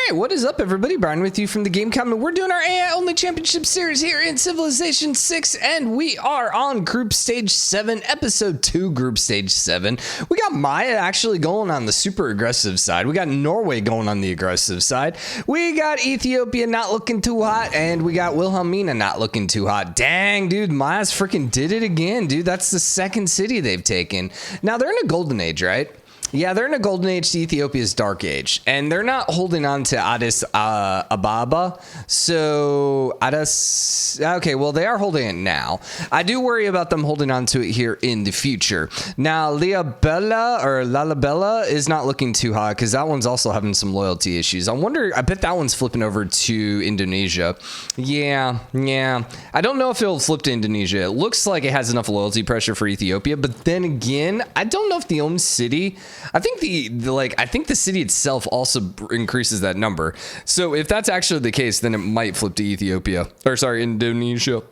Hey, what is up, everybody? Brian with you from the GameCommon. We're doing our AI-only championship series here in Civilization 6, and we are on Group Stage 7, Episode 2, Group Stage 7. We got Maya actually going on the super aggressive side. We got Norway going on the aggressive side. We got Ethiopia not looking too hot, and we got Wilhelmina not looking too hot. Dang, dude, Maya's freaking did it again, dude. That's the second city they've taken. Now, they're in a golden age, right? Yeah, they're in a golden age to Ethiopia's dark age, and they're not holding on to Addis Ababa. So okay, well, they are holding it now. I do worry about them holding on to it here in the future. Now, Lalabella is not looking too hot because that one's also having some loyalty issues. I bet that one's flipping over to Indonesia. Yeah. I don't know if it'll flip to Indonesia. It looks like it has enough loyalty pressure for Ethiopia, but then again, I don't know if the own city. I think I think the city itself also increases that number. So if that's actually the case, then it might flip to Indonesia.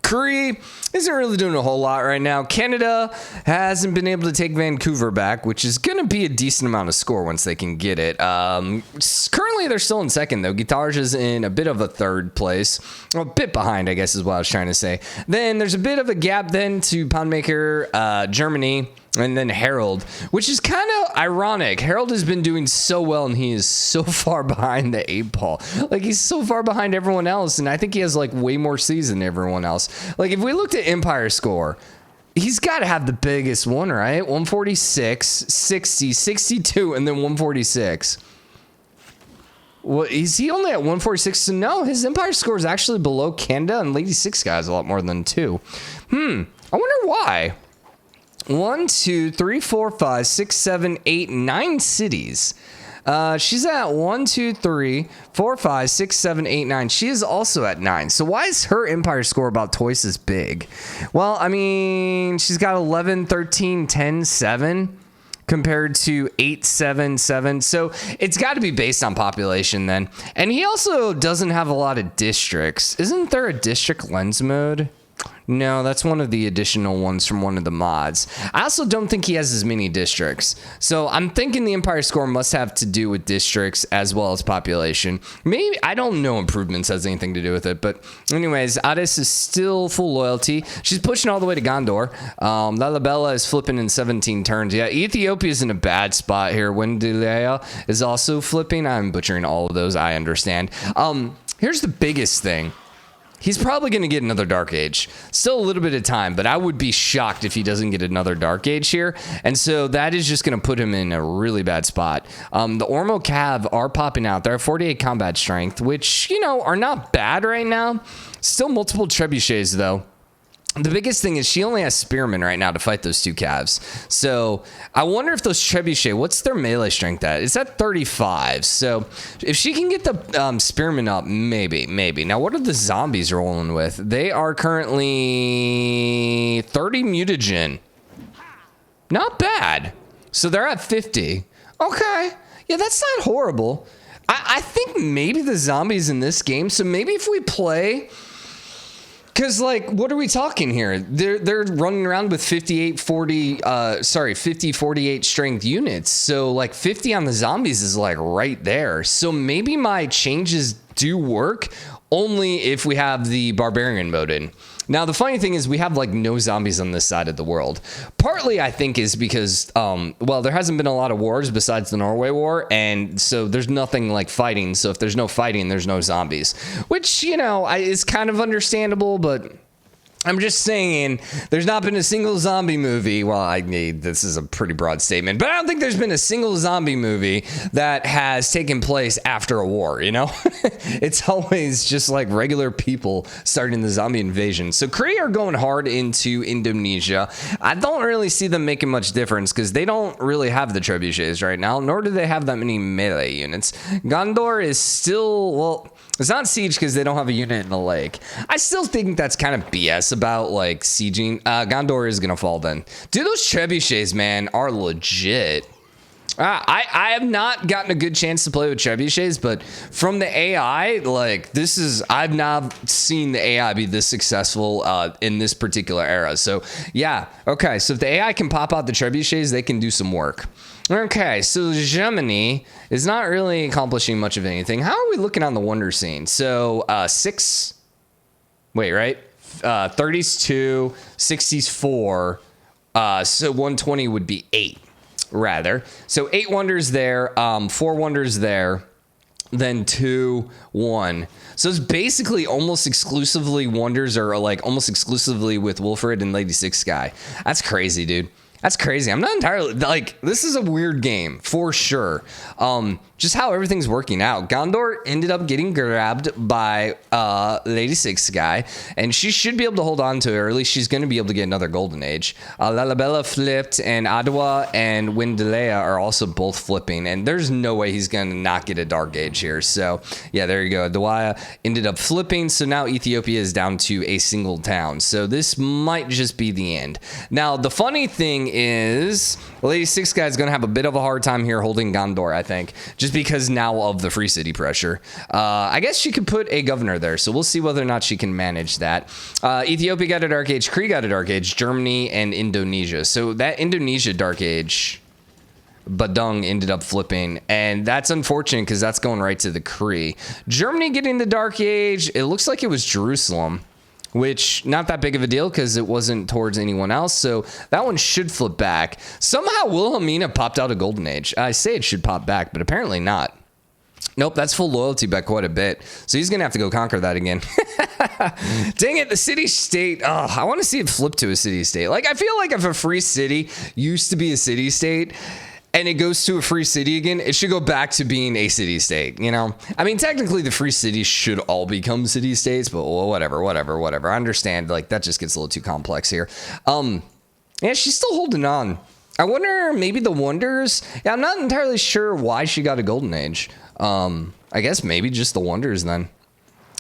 Cree isn't really doing a whole lot right now. Canada hasn't been able to take Vancouver back, which is going to be a decent amount of score once they can get it. Currently, they're still in second, though. Gitarja's in a bit of a third place. Well, a bit behind, I guess is what I was trying to say. Then there's a bit of a gap then to Poundmaker, Germany, and then Harald, which is kind of ironic. Harald has been doing so well, and he is so far behind the 8-ball. Like, he's so far behind everyone else, and I think he has, like, way more seas than everyone else. Like, if we looked at Empire score, he's got to have the biggest one, right? 146, 60, 62, and then 146. Well, is he only at 146? So no, his Empire score is actually below Canada, and Lady Six Sky is a lot more than 2. I wonder why. 1, 2, 3, 4, 5, 6, 7, 8, 9 cities. She's at 1, 2, 3, 4, 5, 6, 7, 8, 9. She is also at 9. So why is her Empire score about twice as big? Well, I mean, she's got 11, 13, 10, 7 compared to 8, 7, 7. So it's got to be based on population then. And he also doesn't have a lot of districts. Isn't there a district lens mode? No, that's one of the additional ones from one of the mods. I also don't think he has as many districts. So I'm thinking the Empire score must have to do with districts as well as population. Maybe, I don't know improvements has anything to do with it. But anyways, Addis is still full loyalty. She's pushing all the way to Gondor. Lalabella is flipping in 17 turns. Yeah, Ethiopia's in a bad spot here. Wendelea is also flipping. I'm butchering all of those, I understand. Here's the biggest thing. He's probably going to get another Dark Age. Still a little bit of time, but I would be shocked if he doesn't get another Dark Age here. And so that is just going to put him in a really bad spot. The Ormo Cav are popping out. They're at 48 combat strength, which, you know, are not bad right now. Still multiple trebuchets, though. The biggest thing is she only has spearmen right now to fight those two calves. So I wonder if those trebuchet, what's their melee strength at? It's at 35. So if she can get the spearmen up, maybe. Now, what are the zombies rolling with? They are currently 30 mutagen. Not bad. So they're at 50. Okay. Yeah, that's not horrible. I think maybe the zombies in this game. So maybe if we play... Because, like, what are we talking here? They're running around with 50, 48 strength units. So, like, 50 on the zombies is, like, right there. So maybe my changes do work only if we have the barbarian mode in. Now, the funny thing is we have, like, no zombies on this side of the world. Partly, I think, is because, well, there hasn't been a lot of wars besides the Norway War, and so there's nothing, like, fighting. So if there's no fighting, there's no zombies. Which, you know, is kind of understandable, but... I'm just saying, there's not been a single zombie movie. Well, this is a pretty broad statement, but I don't think there's been a single zombie movie that has taken place after a war, you know? It's always just like regular people starting the zombie invasion. So Cree are going hard into Indonesia. I don't really see them making much difference because they don't really have the trebuchets right now, nor do they have that many melee units. Gondor is still, well... It's not siege because they don't have a unit in the lake. I still think that's kind of BS about, like, sieging. Gondor is going to fall then. Dude, those trebuchets, man, are legit. I have not gotten a good chance to play with trebuchets, but from the AI, like, I've not seen the AI be this successful in this particular era. So, yeah, okay. So if the AI can pop out the trebuchets, they can do some work. Okay, so Germany is not really accomplishing much of anything. How are we looking on the wonder scene? So 6. Wait, right? 30s 2, 60s 4. So 120 would be 8, rather. So 8 wonders there, 4 wonders there, then 2, 1. So it's basically almost exclusively wonders, or like almost exclusively with Wilfrid and Lady Six Sky. That's crazy, dude. That's crazy. I'm not entirely, like, this is a weird game, for sure. Just how everything's working out. Gondor ended up getting grabbed by Lady Six Sky, and she should be able to hold on to it, or at least she's going to be able to get another golden age. Lalabella flipped, and Adwa and Windelea are also both flipping, and there's no way he's going to not get a dark age here. So, yeah, there you go. Adwa ended up flipping, so now Ethiopia is down to a single town. So this might just be the end. Now, the funny thing is Lady Six Sky is going to have a bit of a hard time here holding Gondor, I think, just because now of the free city pressure. I guess she could put a governor there, so we'll see whether or not she can manage that. Ethiopia got a dark age, Cree got a dark age, Germany and Indonesia. So that Indonesia dark age, Badung ended up flipping, and that's unfortunate because that's going right to the Cree. Germany getting the dark age, it looks like it was Jerusalem, which not that big of a deal because it wasn't towards anyone else. So that one should flip back. Somehow Wilhelmina popped out a golden age. I say it should pop back, but apparently not. Nope, that's full loyalty by quite a bit. So he's going to have to go conquer that again. Dang it, the city-state. Oh, I want to see it flip to a city-state. Like, I feel like if a free city used to be a city-state, and it goes to a free city again, it should go back to being a city-state, you know? I mean, technically, the free cities should all become city-states, but whatever. I understand, like, that just gets a little too complex here. Yeah, she's still holding on. I wonder, maybe the wonders? Yeah, I'm not entirely sure why she got a golden age. I guess maybe just the wonders, then.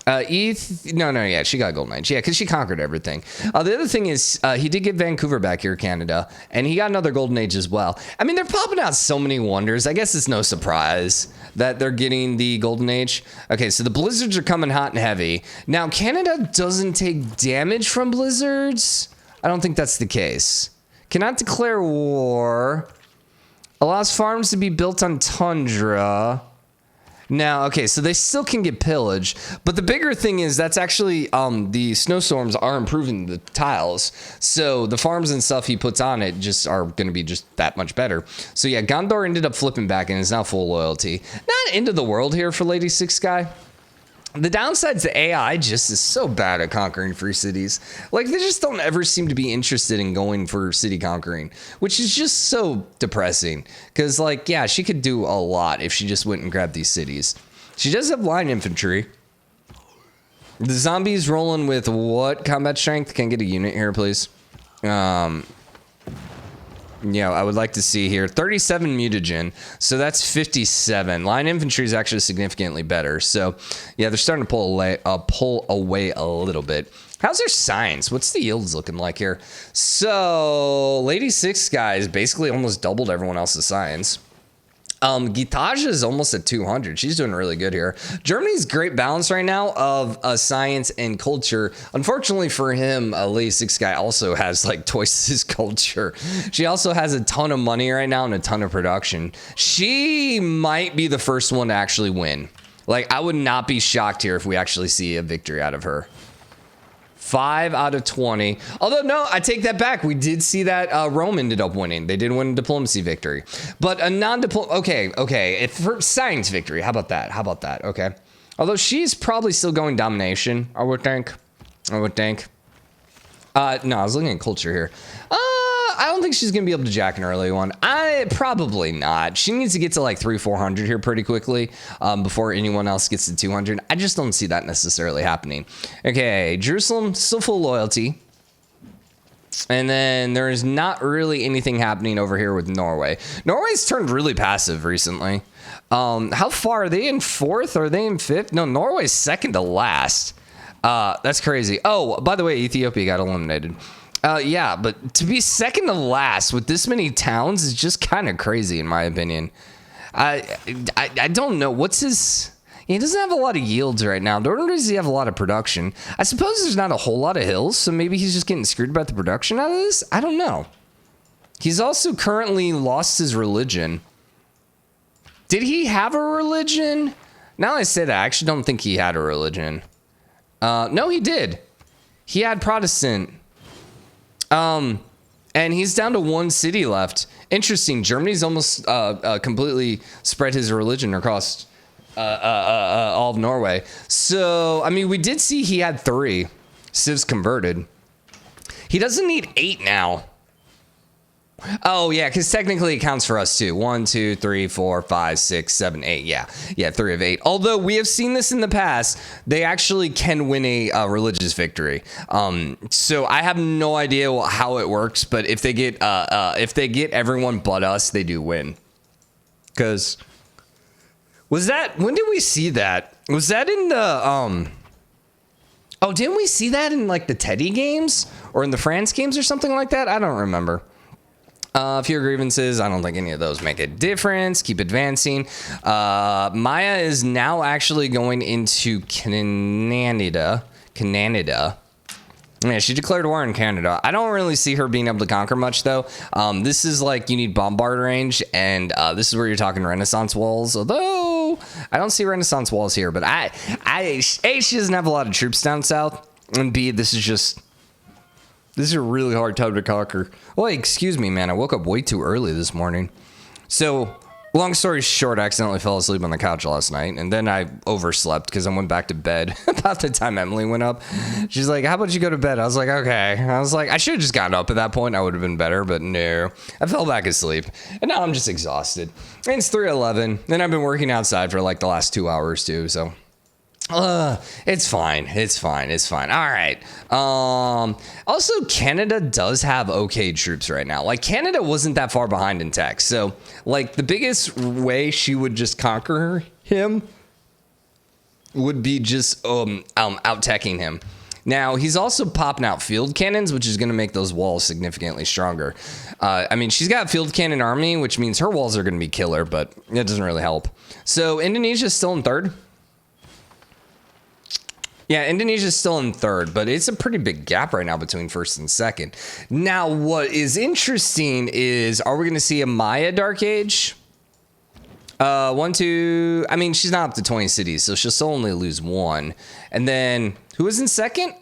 Yeah, she got a golden age. Yeah, because she conquered everything. The other thing is, he did get Vancouver back here, Canada, and he got another golden age as well. I mean, they're popping out so many wonders. I guess it's no surprise that they're getting the golden age. Okay, so the blizzards are coming hot and heavy. Now, Canada doesn't take damage from blizzards. I don't think that's the case. Cannot declare war. Allows farms to be built on tundra. Now, okay, so they still can get pillage, but the bigger thing is that's actually the snowstorms are improving the tiles, so the farms and stuff he puts on it just are going to be just that much better. So yeah, Gondor ended up flipping back and is now full loyalty. Not end of the world here for Lady Six Sky. The downside's the AI just is so bad at conquering free cities. Like, they just don't ever seem to be interested in going for city conquering, which is just so depressing. Because, like, yeah, she could do a lot if she just went and grabbed these cities. She does have line infantry. The zombies rolling with what combat strength? Can I get a unit here, please? Yeah, I would like to see here 37 mutagen, so that's 57. Line infantry is actually significantly better. So, yeah, they're starting to pull away a little bit. How's their science? What's the yields looking like here? So, Lady Six Sky is basically almost doubled everyone else's science. Gitarja is almost at 200. She's doing really good here. Germany's great balance right now of science and culture. Unfortunately for him, Lady Six Sky also has like twice his culture. She also has a ton of money right now and a ton of production. She might be the first one to actually win. Like, I would not be shocked here if we actually see a victory out of her. 5 out of 20. Although, no, I take that back. We did see that Rome ended up winning. They did win a diplomacy victory. But a okay. For science victory, how about that? Okay. Although she's probably still going domination, I would think. No, I was looking at culture here. I don't think she's going to be able to jack an early one. Probably not. She needs to get to like 300-400 here pretty quickly before anyone else gets to 200. I just don't see that necessarily happening. Okay, Jerusalem, still full loyalty. And then there is not really anything happening over here with Norway. Norway's turned really passive recently. How far? Are they in 4th? Or are they in 5th? No, Norway's second to last. That's crazy. Oh, by the way, Ethiopia got eliminated. Yeah, but to be second to last with this many towns is just kind of crazy, in my opinion. I don't know. What's his... He doesn't have a lot of yields right now. Nor does he have a lot of production. I suppose there's not a whole lot of hills, so maybe he's just getting screwed about the production out of this? I don't know. He's also currently lost his religion. Did he have a religion? Now I say that, I actually don't think he had a religion. No, he did. He had Protestant. And he's down to one city left. Interesting. Germany's almost completely spread his religion across all of Norway. So, I mean, we did see he had 3 civs converted. He doesn't need 8 now. Oh, yeah, because technically it counts for us too. 1, 2, 3, 4, 5, 6, 7, 8. Yeah, 3 of 8. Although we have seen this in the past, they actually can win a religious victory. So I have no idea how it works, but if they get everyone but us, they do win. Because when did we see that? Was that in the Oh, didn't we see that in like the Teddy games or in the France games or something like that? I don't remember. Fewer grievances. I don't think any of those make a difference. Keep advancing. Maya is now actually going into Canada. Yeah, she declared war in Canada. I don't really see her being able to conquer much, though. This is like you need bombard range, and this is where you're talking Renaissance walls. Although I don't see Renaissance walls here, but A, she doesn't have a lot of troops down south, and B, this is a really hard time to conquer. Oh, excuse me, man. I woke up way too early this morning. So, long story short, I accidentally fell asleep on the couch last night, and then I overslept because I went back to bed about the time Emily went up. She's like, how about you go to bed? I was like, okay. I was like, I should have just gotten up at that point. I would have been better, but no. I fell back asleep, and now I'm just exhausted. And it's 3:11, and I've been working outside for like the last 2 hours, too, so... it's fine. All right. Also, Canada does have okay troops right now. Like, Canada wasn't that far behind in tech. So, like, the biggest way she would just conquer him would be just out-teching him. Now, he's also popping out field cannons, which is going to make those walls significantly stronger. I mean, she's got a field cannon army, which means her walls are going to be killer, but it doesn't really help. So, Indonesia's still in 3rd. Yeah, Indonesia's still in 3rd, but it's a pretty big gap right now between 1st and 2nd. Now, what is interesting is, are we going to see a Maya Dark Age? 1, 2... I mean, she's not up to 20 cities, so she'll still only lose 1. And then, who is in 2nd?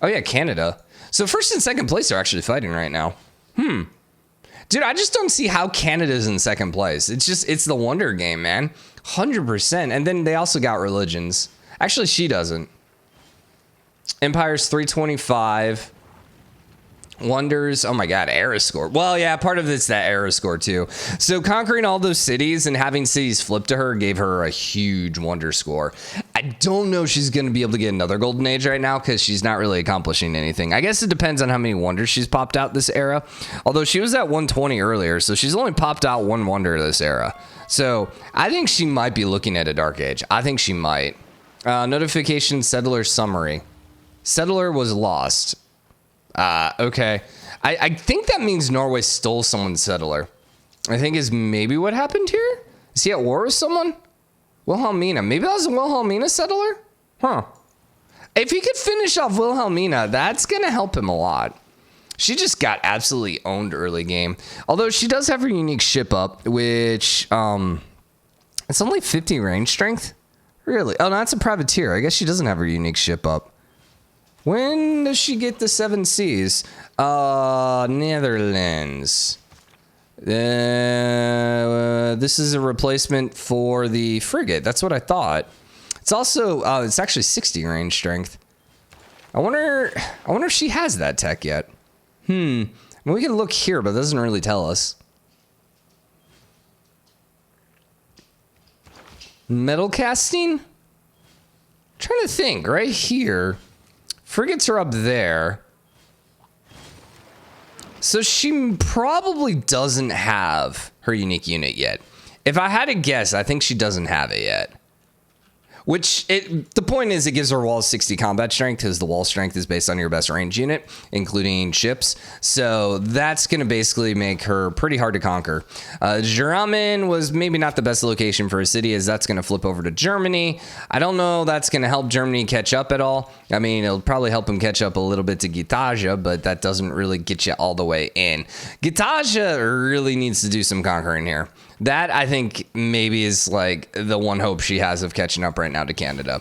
Oh, yeah, Canada. So 1st and 2nd place are actually fighting right now. Dude, I just don't see how Canada's in 2nd place. It's the wonder game, man. 100%. And then they also got religions. Actually, she doesn't. Empire's 325. Wonders. Oh my God, era score. Well, yeah, part of it's that era score too. So conquering all those cities and having cities flip to her gave her a huge wonder score. I don't know if she's going to be able to get another golden age right now because she's not really accomplishing anything. I guess it depends on how many wonders she's popped out this era. Although she was at 120 earlier, so she's only popped out 1 wonder this era. So I think she might be looking at a dark age. I think she might. Notification settler summary. Settler was lost. Okay. I think that means Norway stole someone's settler. I think is maybe what happened here. Is he at war with someone? Wilhelmina. Maybe that was a Wilhelmina settler? Huh. If he could finish off Wilhelmina, that's going to help him a lot. She just got absolutely owned early game. Although she does have her unique ship up, which, it's only 50 range strength. Really? Oh, no, that's a privateer. I guess she doesn't have her unique ship up. When does she get the 7 Seas? Netherlands. This is a replacement for the frigate. That's what I thought. It's also, it's actually 60 range strength. I wonder if she has that tech yet. I mean, we can look here, but it doesn't really tell us. Metal casting? I'm trying to think, right here. Frigates are up there. So she probably doesn't have her unique unit yet. If I had to guess, I think she doesn't have it yet. Which the point is, it gives her wall 60 combat strength because the wall strength is based on your best range unit, including ships. So that's going to basically make her pretty hard to conquer. Drammen was maybe not the best location for a city, as that's going to flip over to Germany. I don't know that's going to help Germany catch up at all. I mean, it'll probably help them catch up a little bit to Gitarja, but that doesn't really get you all the way in. Gitarja really needs to do some conquering here. That, I think, maybe is like the one hope she has of catching up right now to Canada.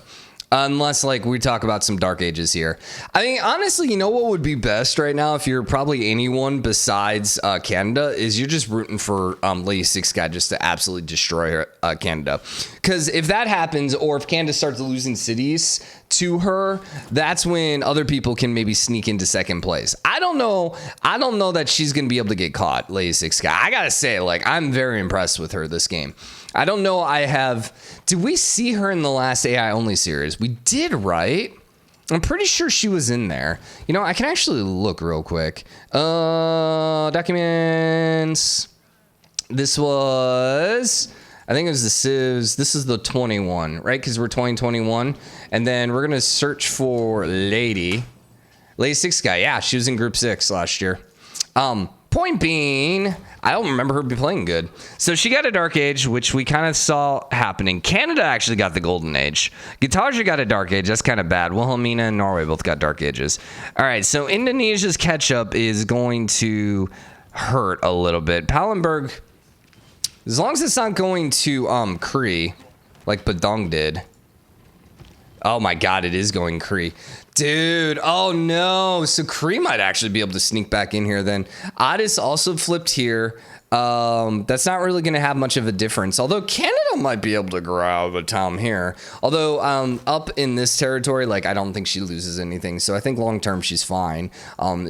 Unless, like, we talk about some dark ages here. I mean, honestly, you know what would be best right now if you're probably anyone besides Canada is you're just rooting for Lady Six Sky just to absolutely destroy her, Canada. Because if that happens, or if Canada starts losing cities to her, that's when other people can maybe sneak into second place. I don't know that she's going to be able to get caught, Lady Six Sky. I got to say, like, I'm very impressed with her this game. I don't know. Did we see her in the last AI only series? We did, right? I'm pretty sure she was in there. You know, I can actually look real quick. Documents. This was, I think it was the Civs. This is the 21, right? Because we're 2021. And then we're going to search for Lady Six Sky. Yeah, she was in Group 6 last year. Point being, I don't remember her be playing good. So she got a Dark Age, which we kind of saw happening. Canada actually got the Golden Age. Gitarja got a Dark Age. That's kind of bad. Wilhelmina and Norway both got Dark Ages. All right, so Indonesia's catch-up is going to hurt a little bit. Pallenberg, as long as it's not going to Cree, like Badong did. Oh my God, it is going Cree. Dude, oh no. So Cree might actually be able to sneak back in here then. Otis also flipped here. That's not really going to have much of a difference. Although Canada might be able to grab a Tom here. Although up in this territory, like, I don't think she loses anything. So I think long term she's fine.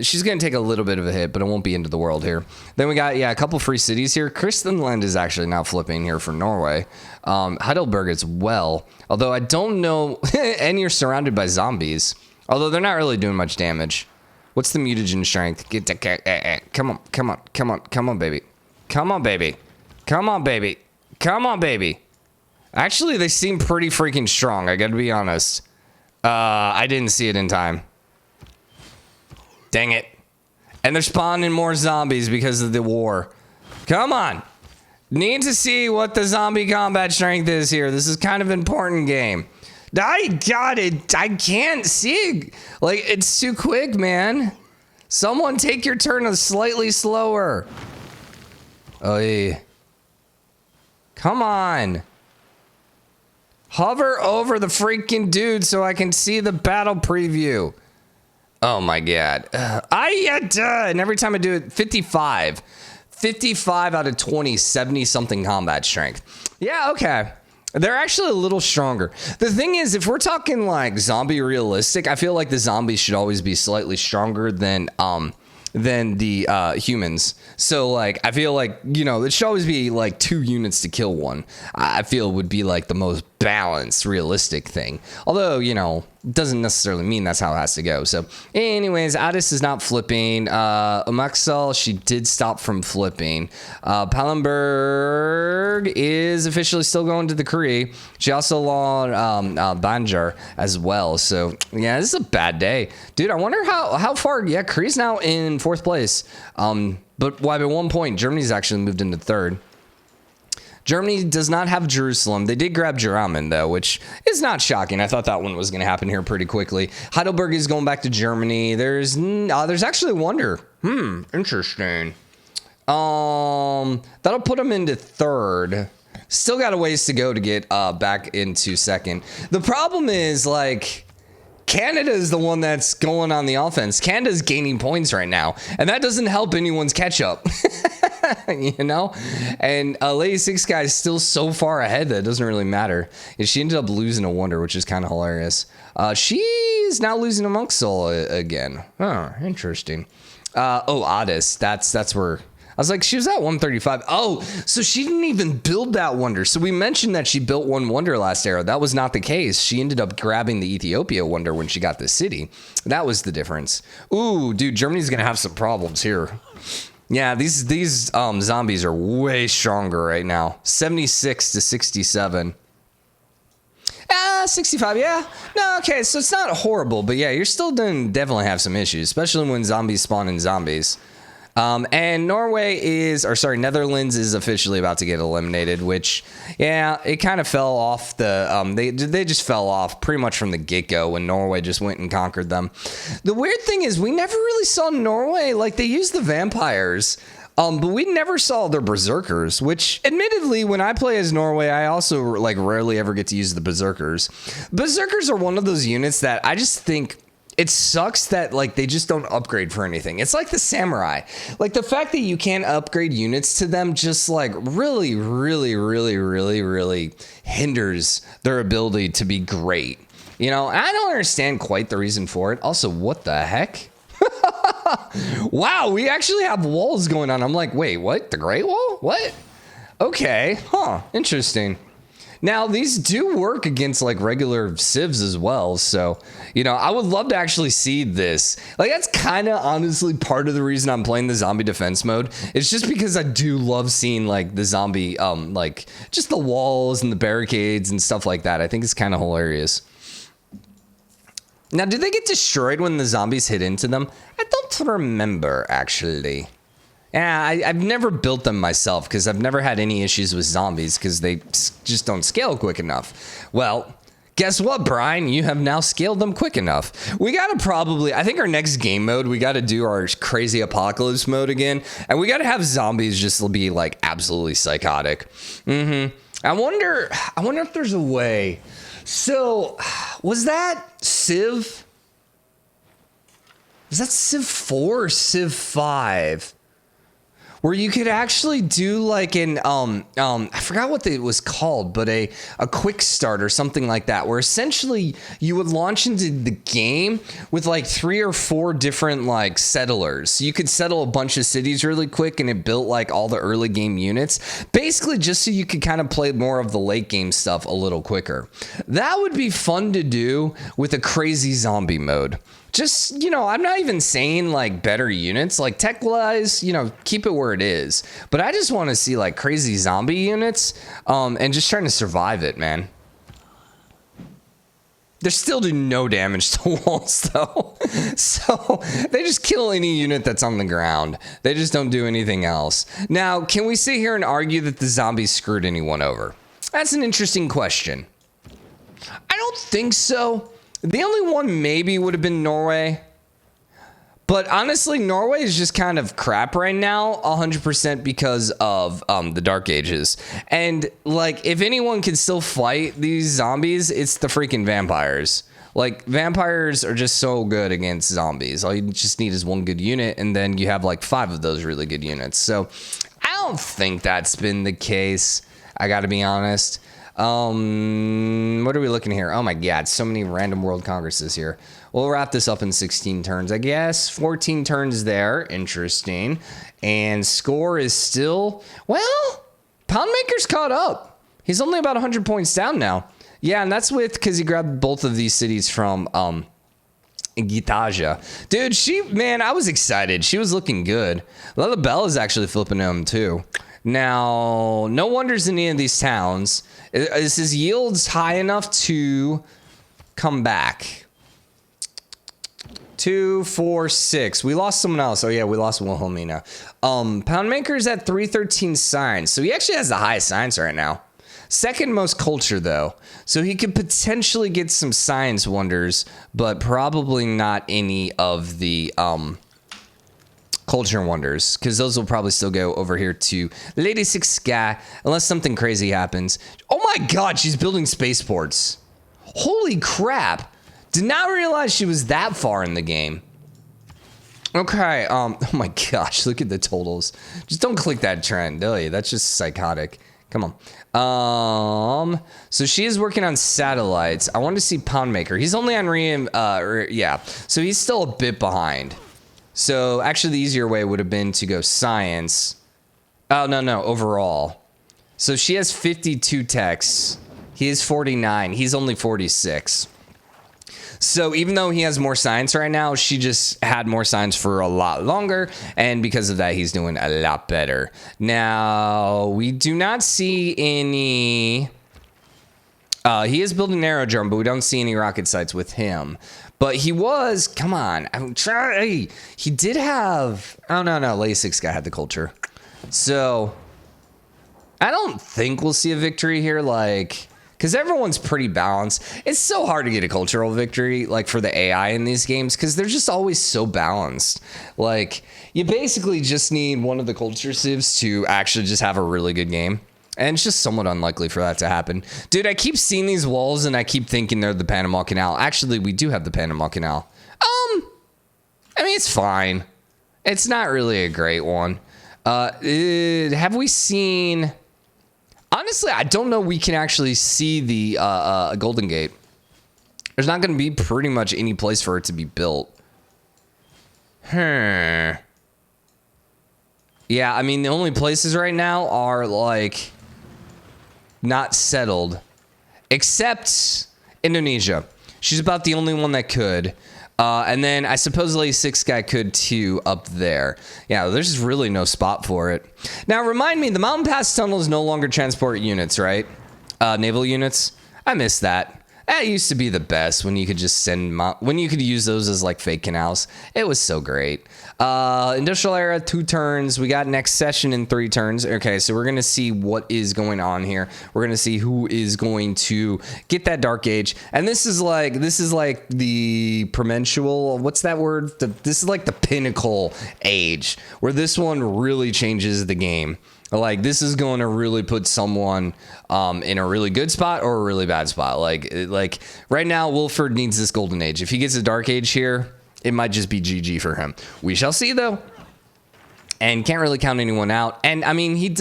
She's going to take a little bit of a hit, but it won't be into the world here. Then we got, a couple free cities here. Kristenland is actually now flipping here for Norway. Heidelberg as well. Although I don't know. And you're surrounded by zombies. Although they're not really doing much damage. What's the mutagen strength? Come on, baby. Come on, baby. Come on, baby. Come on, baby. Actually, they seem pretty freaking strong. I gotta be honest. I didn't see it in time. Dang it. And they're spawning more zombies because of the war. Come on. Need to see what the zombie combat strength is here. This is kind of an important game. I got it. I can't see it. Like, it's too quick, man. Someone take your turn slightly slower. Oh, yeah. Come on. Hover over the freaking dude so I can see the battle preview. Oh, my God. And every time I do it, 55. 55 out of 20, 70-something combat strength. Yeah, okay. They're actually a little stronger. The thing is, if we're talking like zombie realistic, I feel like the zombies should always be slightly stronger than the humans. So like, I feel like, it should always be like 2 units to kill one. I feel would be like the most balanced, realistic thing. Although, doesn't necessarily mean that's how it has to go. So anyways, Addis is not flipping. Umaxal, she did stop from flipping. Pallenberg is officially still going to the Cree. She also lost Banjar as well. So yeah, this is a bad day. Dude, I wonder how far, Cree's now in 4th place. But by 1 point, Germany's actually moved into 3rd. Germany does not have Jerusalem. They did grab Drammen, though, which is not shocking. I thought that one was going to happen here pretty quickly. Heidelberg is going back to Germany. There's actually Wonder. Interesting. That'll put them into 3rd. Still got a ways to go to get back into 2nd. The problem is, like, Canada is the one that's going on the offense. Canada's gaining points right now, and that doesn't help anyone's catch up. And Lady Six Sky is still so far ahead that it doesn't really matter. And she ended up losing a Wonder, which is kind of hilarious. She's now losing a Monk Soul again. Oh, interesting. Otis. That's where I was like, she was at 135. Oh, so she didn't even build that Wonder. So we mentioned that she built one Wonder last era. That was not the case. She ended up grabbing the Ethiopia Wonder when she got the city. That was the difference. Ooh, dude, Germany's gonna have some problems here. Yeah, these zombies are way stronger right now. 76 to 67. 65, yeah. No, okay, so it's not horrible, but yeah, you're still going to definitely have some issues, especially when zombies spawn in zombies. And Netherlands is officially about to get eliminated, which, yeah, it kind of fell off they just fell off pretty much from the get-go when Norway just went and conquered them. The weird thing is we never really saw Norway, like, they used the vampires, but we never saw their berserkers, which admittedly, when I play as Norway, I also like rarely ever get to use the berserkers. Berserkers are one of those units that I just think it sucks that like they just don't upgrade for anything. It's like the samurai. Like the fact that you can't upgrade units to them just like really hinders their ability to be great. You know, I don't understand quite the reason for it. Also, what the heck? Wow, we actually have walls going on. I'm like, wait, what? The Great Wall? What? Okay, huh, interesting. Now, these do work against like regular civs as well. So, you know, I would love to actually see this. Like, that's kind of honestly part of the reason I'm playing the zombie defense mode. It's just because I do love seeing like the zombie, like just the walls and the barricades and stuff like that. I think it's kind of hilarious. Now, do they get destroyed when the zombies hit into them? I don't remember, actually. Yeah, I've never built them myself because I've never had any issues with zombies because they just don't scale quick enough. Well, guess what, Brian? You have now scaled them quick enough. We got to I think our next game mode, we got to do our crazy apocalypse mode again. And we got to have zombies just be like absolutely psychotic. I wonder if there's a way. So, was that Civ? Was that Civ 4 or Civ 5? Where you could actually do like an, I forgot what it was called, but a quick start or something like that, where essentially you would launch into the game with like 3 or 4 different like settlers. So you could settle a bunch of cities really quick and it built like all the early game units, basically just so you could kind of play more of the late game stuff a little quicker. That would be fun to do with a crazy zombie mode. Just, you know, I'm not even saying like better units, like tech wise, you know, keep it where it is. But I just want to see like crazy zombie units and just trying to survive it, man. They're still doing no damage to walls though. So they just kill any unit that's on the ground. They just don't do anything else. Now, can we sit here and argue that the zombies screwed anyone over? That's an interesting question. I don't think so. The only one maybe would have been Norway. But honestly, Norway is just kind of crap right now, 100% because of the Dark Ages. And, like, if anyone can still fight these zombies, it's the freaking vampires. Like, vampires are just so good against zombies. All you just need is one good unit, and then you have, like, 5 of those really good units. So, I don't think that's been the case. I gotta be honest. What are we looking here? Oh my god, so many random world congresses here. We'll wrap this up in 16 turns, I guess. 14 turns there. Interesting. And score is still, well, Poundmaker's caught up. He's only about 100 points down now. Yeah, and that's because he grabbed both of these cities from Gitarja. Dude, man, I was excited. She was looking good. Bell is actually flipping him too. Now, no wonders in any of these towns. Is his yields high enough to come back? 2, 4, 6. We lost someone else. Oh yeah, we lost Wilhelmina. Poundmaker's at 313 science. So he actually has the highest science right now. Second most culture though. So he could potentially get some science wonders, but probably not any of the culture wonders, because those will probably still go over here to Lady Six Sky unless something crazy happens. Oh my god, she's building spaceports. Holy crap. Did not realize she was that far in the game. Okay, oh my gosh, look at the totals. Just don't click that trend, do you? That's just psychotic. Come on. So she is working on satellites. I want to see Poundmaker. He's only on yeah. So he's still a bit behind. So actually the easier way would have been to go science. Oh, no, overall. So she has 52 techs. He is 49. He's only 46. So even though he has more science right now, she just had more science for a lot longer. And because of that, he's doing a lot better. Now, we do not see any He is building an aerodrome, but we don't see any rocket sites with him. But he was, come on, I'm trying. He did have, oh no, Lady Six Sky had the culture. So I don't think we'll see a victory here, like, because everyone's pretty balanced. It's so hard to get a cultural victory, like, for the AI in these games, because they're just always so balanced. Like, you basically just need one of the culture civs to actually just have a really good game. And it's just somewhat unlikely for that to happen. Dude, I keep seeing these walls and I keep thinking they're the Panama Canal. Actually, we do have the Panama Canal. I mean, it's fine. It's not really a great one. Have we seen... Honestly, I don't know we can actually see the Golden Gate. There's not going to be pretty much any place for it to be built. Yeah, I mean, the only places right now are, like... not settled, except Indonesia. She's about the only one that could. And then I suppose Lady Six Sky could too up there. Yeah, there's really no spot for it. Now, remind me, the Mountain Pass tunnels no longer transport units, right? Naval units. I miss that. That used to be the best when you could just when you could use those as like fake canals. It was so great. Industrial era, 2 turns. We got next session in 3 turns. Okay, so we're gonna see what is going on here. We're gonna see who is going to get that dark age. And this is like the promensual. What's that word? This is like the pinnacle age, where this one really changes the game. Like, this is going to really put someone in a really good spot or a really bad spot. Like right now, Wilfrid needs this golden age. If he gets a dark age here, it might just be GG for him. We shall see, though. And can't really count anyone out. And, I mean,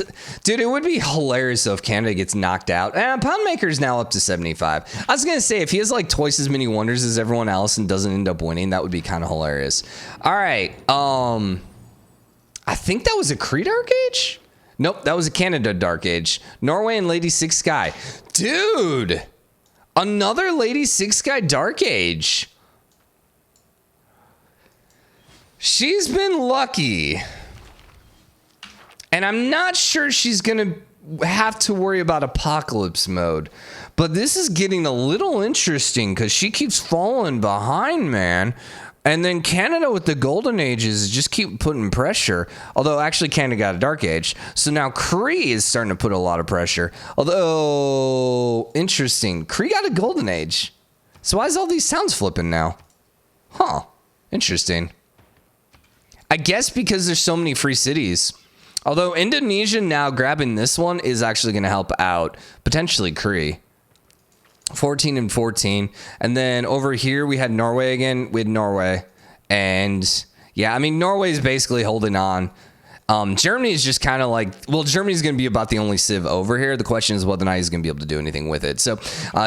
dude, it would be hilarious though if Canada gets knocked out. Poundmaker's now up to 75. I was going to say, if he has, like, twice as many wonders as everyone else and doesn't end up winning, that would be kind of hilarious. All right. I think that was a Cree dark age? Nope, that was a Canada Dark Age. Norway and Lady Six Sky. Dude! Another Lady Six Sky Dark Age. She's been lucky. And I'm not sure she's going to have to worry about apocalypse mode. But this is getting a little interesting because she keeps falling behind, man. And then Canada with the golden ages just keep putting pressure. Although actually Canada got a dark age. So now Cree is starting to put a lot of pressure. Although, interesting. Cree got a golden age. So why is all these towns flipping now? Huh. Interesting. I guess because there's so many free cities. Although Indonesian now grabbing this one is actually going to help out potentially Cree. 14 and 14. And then over here we had Norway again with Norway. And yeah, I mean, Norway is basically holding on. Germany is just kind of like, well, Germany's going to be about the only civ over here. The question is whether or not he's going to be able to do anything with it. So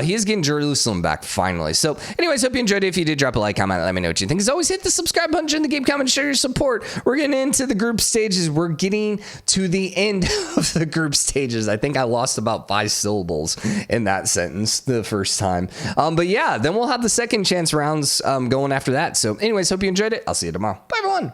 he is getting Jerusalem back finally. So anyways, hope you enjoyed it. If you did, drop a like, comment, let me know what you think. As always, hit the subscribe button, join the game, comment, share your support. We're getting into the group stages. We're getting to the end of the group stages. I think I lost about 5 syllables in that sentence the first time. But yeah, then we'll have the second chance rounds going after that. So anyways, hope you enjoyed it. I'll see you tomorrow. Bye, everyone.